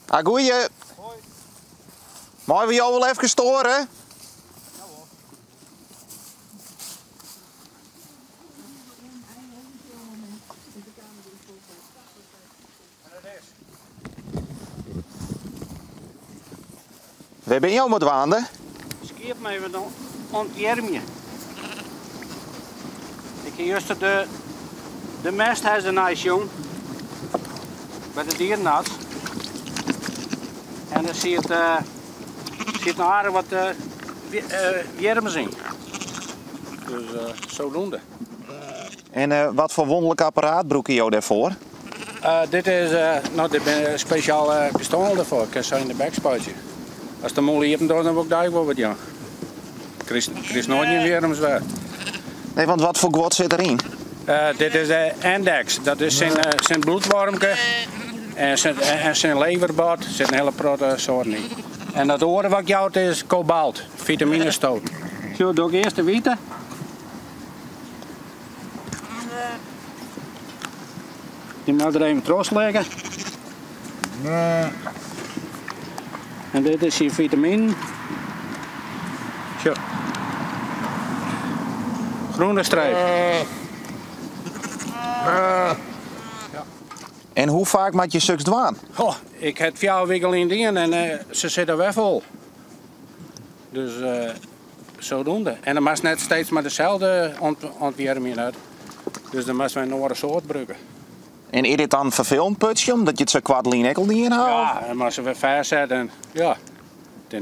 Ah, goeie. Hoi. Mogen we jou wel even storen? Ja hoor. En dat is. Waar ben je om het waanden? Scheep me even ontjermje. Ik heb juist de mest has een nice jong. Bij de dierennat. En er zit nog aardig wat jermen in. Dus zodoende. En wat voor wonderlijk apparaat broek je jou daarvoor? Dit is een speciaal pistool ervoor. Ik kan zo in de backspuitje. Als de molen hier door, dan wil ik daar wel wat, ja. Ik krijg nooit niet weer weer. Nee, want wat voor gwot zit erin? Dit is de Index. Dat is zijn bloedwormke. En zijn leverbad. Er zit een hele protte soort in. En dat oren wat jouwt is kobalt. Vitaminestoot. Zo, doe ik eerst de witte. Die moet er even trots leggen. En dit is je vitamine. Zo. Groene streep. En hoe vaak maak je suks dwaan? Oh, ik heb 4 weken in die en ze zitten weer vol. Dus zodoende. En dan mag net steeds maar dezelfde ontwerpen uit. Dus dan moesten we een andere soort gebruiken. En is dit dan vervelend putje, omdat je het zo kwaddelien ekkeldien houdt? Ja, en als ze weer verzetten en ja. Het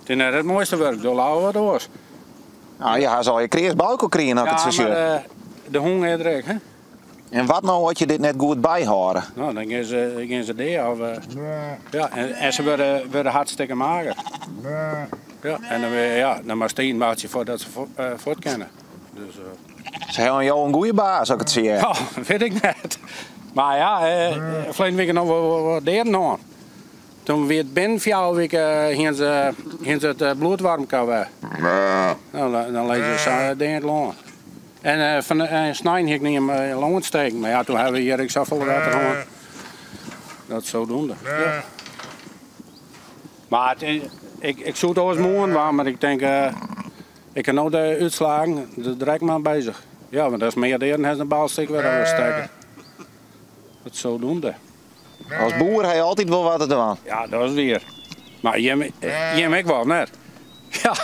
is net het mooiste werk, door lauwe doors. Nou ja, zal je kreeg balken krijgen als Ja, het zo maar zit. de honger direct, hè? En wat nou had je dit net goed bijhouden? Nou, dan gaan ze die of ja, en ze worden hartstikke mager. Ja, en dan maar 10 maatje voordat ze voort kennen. Dus, Ze hebben jou een goede baas, als ik het zie. ja, weet ik net. Maar ja, verleden week nog wat deden aan. Toen weer binnen 4 weken gingen ze het bloedwarm weg. Nou, dan lees je zo dingen lang. En van snijden heb ik niet in mijn longen steken. Maar ja, toen hebben we hier zoveel water gehad. Dat is zodoende. Ja. Maar ik zoek het eens mooi, maar ik denk, ik kan nou de uitslagen, de direct maar bezig. Ja, want dat is meer deren dan een balstik weer oversteken. Dat is zodoende. Als boer heb je altijd wel wat te doen. Ja, dat is weer. Maar je ik wel net. Ja.